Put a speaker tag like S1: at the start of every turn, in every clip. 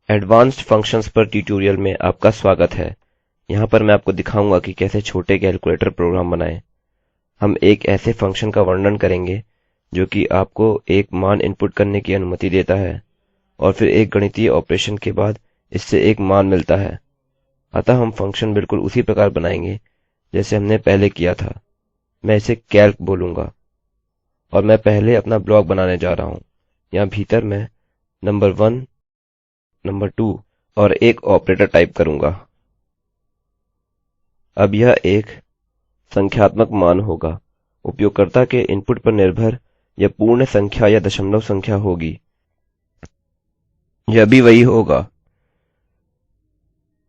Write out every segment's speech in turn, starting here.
S1: Advanced functions पर tutorial में आपका स्वागत है। यहाँ पर मैं आपको दिखाऊंगा कि कैसे छोटे कैलकुलेटर प्रोग्राम बनाएं। हम एक ऐसे फंक्शन का वर्णन करेंगे जो कि आपको एक मान इनपुट करने की अनुमति देता है और फिर एक गणितीय ऑपरेशन के बाद इससे एक मान मिलता है। अतः हम फंक्शन बिल्कुल उसी प्रकार बनाएंगे जैसे हमने पहले किया था। मैं इसे कैल्क बोलूँगा और मैं पहले अपना ब्लॉक बनाने जा रहा हूँ। यहाँ भीतर मैं नंबर 1 नंबर 2 और एक ऑपरेटर टाइप करूंगा। अब यह एक संख्यात्मक मान होगा। उपयोगकर्ता के इनपुट पर निर्भर यह पूर्ण संख्या या दशमलव संख्या होगी। यह भी वही होगा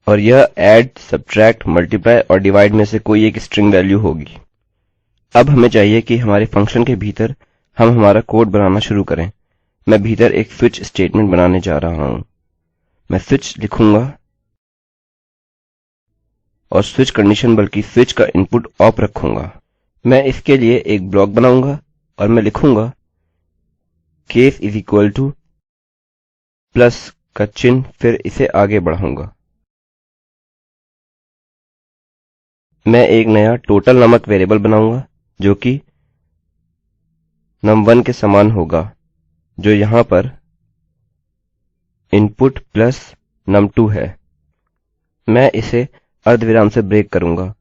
S1: और यह ऐड, सब्ट्रैक्ट, मल्टीप्लाई और डिवाइड में से कोई एक स्ट्रिंग वैल्यू होगी। अब हमें चाहिए कि हमारे फंक्शन के भीतर हम हमारा कोड बनाना शुरू करें। मैं भीतर एक स्विच स्टेटमेंट बनाने जा रहा हूँ। मैं स्विच लिखूंगा और स्विच कंडीशन बल्कि स्विच का इनपुट ऑफ रखूंगा। मैं इसके लिए एक ब्लॉक बनाऊंगा और मैं लिखूंगा case is equal two plus का चिन्ह, फिर इसे आगे बढ़ाऊंगा। मैं एक नया टोटल नामक वेरिएबल बनाऊंगा जो कि num1 के समान होगा, जो यहाँ पर इनपुट प्लस num2 है। मैं इसे अर्धविराम से ब्रेक करूंगा।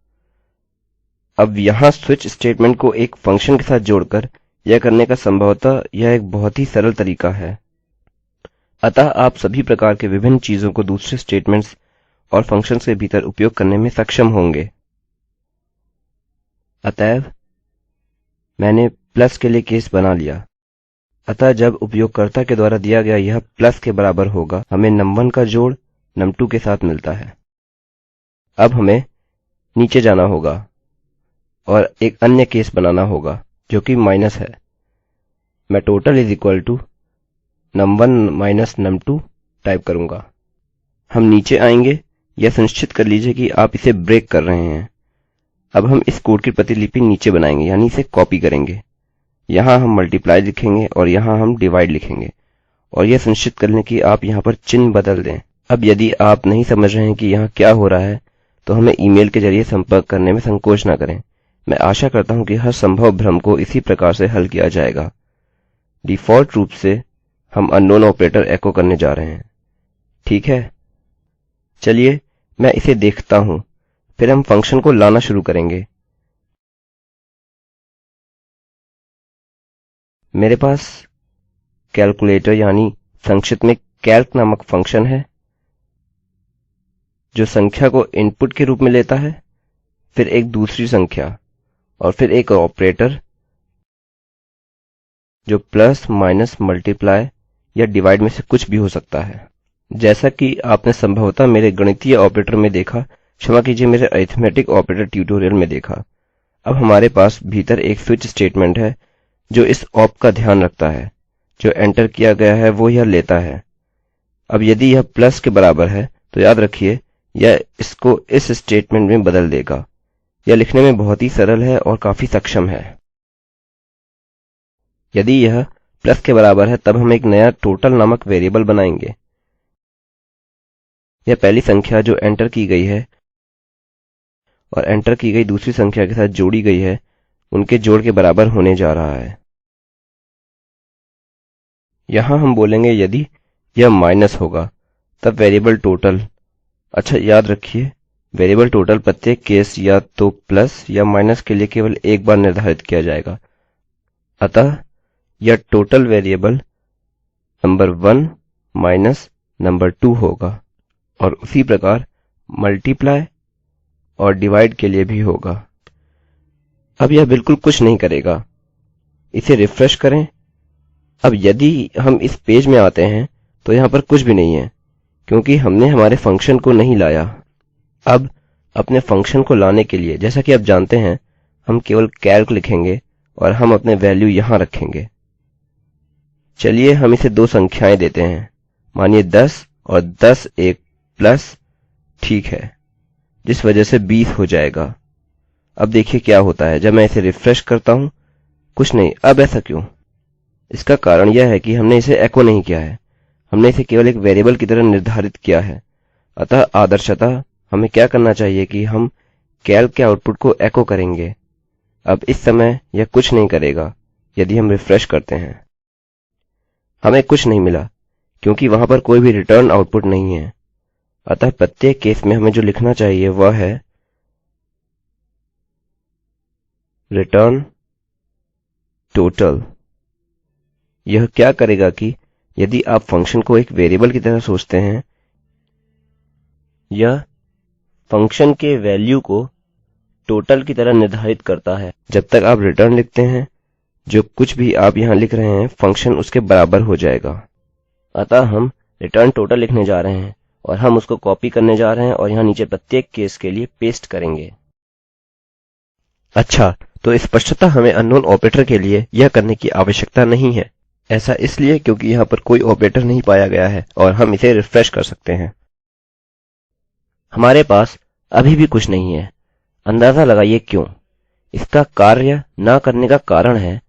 S1: अब यहाँ स्विच स्टेटमेंट को एक फंक्शन के साथ जोड़कर यह करने का संभवतः यह एक बहुत ही सरल तरीका है। अतः आप सभी प्रकार के विभिन्न चीजों को दूसरे स्टेटमेंट्स और फंक्शंस के भीतर उपयोग करने में सक्षम होंगे। अतएव मैंने प्लस के लिए केस बना लिया। अतः जब उपयोगकर्ता के द्वारा दिया गया यह प्लस के बराबर होगा, हमें num1 का जोड़ num2 के साथ मिलता है। अब हमें नीचे जाना होगा और एक अन्य केस बनाना होगा जो कि माइनस है। मैं total is equal to num1 minus num2 type करूंगा। हम नीचे आएंगे। यह सुनिश्चित कर लीजिए कि आप इसे ब्रेक कर रहे हैं। अब हम इस कोड की प्रतिलिपि नीचे बनाएंगे, यानी इसे कॉपी करेंगे। यहाँ हम मल्टीप्लाई लिखेंगे और यहाँ हम डिवाइड लिखेंगे और यह सुनिश्चित कर लें कि आप यहाँ पर चिन्ह बदल दें। अब यदि आप नहीं समझ रहे हैं कि यहाँ क्या हो रहा है तो हमें ईमेल के जरिए संपर्क करने में संकोच न करें। मैं आशा करता हूँ कि हर संभव भ्रम को इसी प्रकार से हल किया जाएगा। डिफॉल्ट रूप से हम अननोन ऑपरेटर एको करने जा रहे हैं। ठीक है, चलिए मैं इसे देखता हूँ, फिर हम फंक्शन को लाना शुरू करेंगे। मेरे पास कैलकुलेटर यानी संक्षिप्त में कैल्क नामक फंक्शन है जो संख्या को इनपुट के रूप में लेता है, फिर एक दूसरी संख्या और फिर एक ऑपरेटर जो प्लस, माइनस, मल्टीप्लाई या डिवाइड में से कुछ भी हो सकता है। जैसा कि आपने संभवतः मेरे गणितीय ऑपरेटर में देखा, क्षमा कीजिए, मेरे अरिथमेटिक ऑपरेटर ट्यूटोरियल में देखा। अब हमारे पास भीतर एक स्विच स्टेटमेंट है जो इस ऑप का ध्यान रखता है। जो एंटर किया गया है वो यह लेता है। अब यदि यह प्लस के बराबर है तो याद रखिए यह इसको इस स्टेटमेंट में बदल देगा। यह लिखने में बहुत ही सरल है और काफी सक्षम है। यदि यह प्लस के बराबर है तब हम एक नया टोटल नामक वेरिएबल बनाएंगे। यह पहली संख्या जो एंटर की गई है और एंटर की गई दूसरी संख्या के साथ जोड़ी गई है, उनके जोड़ के बराबर होने जा रहा है। यहाँ हम बोलेंगे यदि यह माइनस होगा तब वेरिएबल टोटल। अच्छा, याद रखिए वेरिएबल टोटल प्रत्येक केस या तो प्लस या माइनस के लिए केवल एक बार निर्धारित किया जाएगा। अतः यह total variable num1 minus num2 होगा और उसी प्रकार मल्टीप्लाई और डिवाइड के लिए भी होगा। अब यह बिल्कुल कुछ नहीं करेगा। इसे रिफ्रेश करें। अब यदि हम इस पेज में आते हैं तो यहाँ पर कुछ भी नहीं है क्योंकि हमने हमारे फंक्शन को नहीं लाया। अब अपने फंक्शन को लाने के लिए, जैसा कि आप जानते हैं, हम केवल कैल्क लिखेंगे और हम अपने वैल्यू यहाँ रखेंगे। चलिए हम इसे दो संख्याएं देते हैं, मानिए 10 और 10 एक प्लस, ठीक है, जिस वजह से 20 हो जाएगा। अब देखिए क्या होता है जब मैं इसे रिफ्रेश करता हूँ। कुछ नहीं। अब ऐसा क्यों? इसका कारण यह है कि हमने इसे एको नहीं किया है। हमने इसे केवल एक वेरिएबल की तरह निर्धारित किया है। अतः आदर्शतः हमें क्या करना चाहिए कि हम कैल्क के आउटपुट को एको करेंगे। अब इस समय यह कुछ नहीं करेगा। यदि हम रिफ्रेश करते हैं हमें कुछ नहीं मिला क्योंकि वहाँ पर कोई भी रिटर्न आउटपुट नहीं है। अतः प्रत्येक केस में हमें जो लिखना चाहिए वह है रिटर्न टोटल। यह क्या करेगा कि यदि आप फंक्शन को एक वेरिएबल की तरह सोचते हैं, यह फंक्शन के वैल्यू को टोटल की तरह निर्धारित करता है। जब तक आप रिटर्न लिखते हैं जो कुछ भी आप यहाँ लिख रहे हैं फंक्शन उसके बराबर हो जाएगा। अतः हम रिटर्न टोटल लिखने जा रहे हैं और हम उसको कॉपी करने जा रहे हैं और यहाँ नीचे प्रत्येक केस के लिए पेस्ट करेंगे। अच्छा, तो स्पष्टतः हमें अननोन ऑपरेटर के लिए यह करने की आवश्यकता नहीं है। ऐसा इसलिए क्योंकि यहाँ पर कोई ऑपरेटर नहीं पाया गया है और हम इसे रिफ्रेश कर सकते हैं। हमारे पास अभी भी कुछ नहीं है। अंदाजा लगाइए क्यों। इसका कार्य न करने का कारण है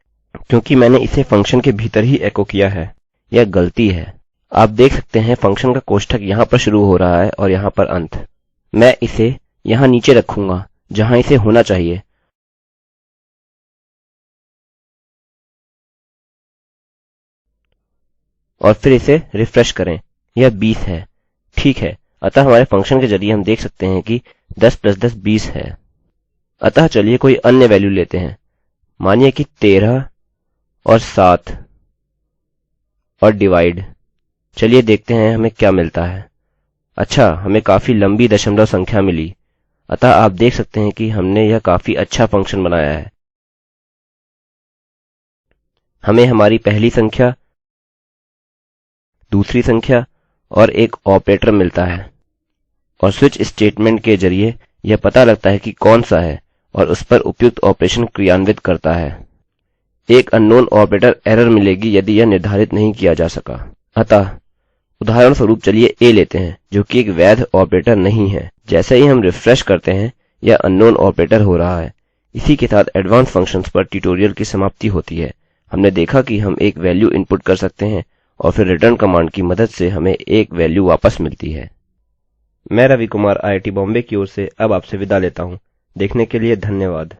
S1: क्योंकि मैंने इसे फंक्शन के भीतर ही एको किया है। यह गलती है। आप देख सकते हैं फंक्शन का कोष्ठक यहाँ पर शुरू हो रहा है और यहाँ पर अंत। मैं इसे यहाँ नीचे रखूँगा जहाँ इसे होना चाहिए। और फिर इसे रिफ्रेश करें। यह 20 है। ठीक है, अतः हमारे फंक्शन के जरिए हम देख सकते हैं कि 10 + 10 20 है। अतः चलिए कोई अन्य वैल्यू लेते हैं। मानिए कि 13 और 7 और डिवाइड। चलिए देखते हैं हमें क्या मिलता है। अच्छा, हमें काफी लंबी दशमलव संख्या मिली। अतः आप देख सकते हैं कि हमने यह काफी अच्छा फंक्शन बनाया है। हमें हमारी पहली संख्या, दूसरी संख्या और एक ऑपरेटर मिलता है और स्विच स्टेटमेंट के जरिए यह पता लगता है कि कौन सा है और उस पर उपयुक्त ऑपरेशन क्रियान्वित करता है। एक अननोन ऑपरेटर एरर मिलेगी यदि यह निर्धारित नहीं किया जा सका। अतः उदाहरणस्वरूप चलिए a लेते हैं जो कि एक वैध ऑपरेटर नहीं है। जैसे ही हम रिफ्रेश करते हैं यह अननोन ऑपरेटर हो रहा है। इसी के साथ एडवांस्ड फंक्शंस पर ट्यूटोरियल की समाप्ति होती है। हमने देखा कि हम एक वैल्यू इनपुट कर सकते हैं और फिर रिटर्न कमांड की मदद से हमें एक वैल्यू वापस मिलती है। मैं रवि कुमार IIT बॉम्बे की ओर से अब आपसे विदा लेता हूँ। देखने के लिए धन्यवाद।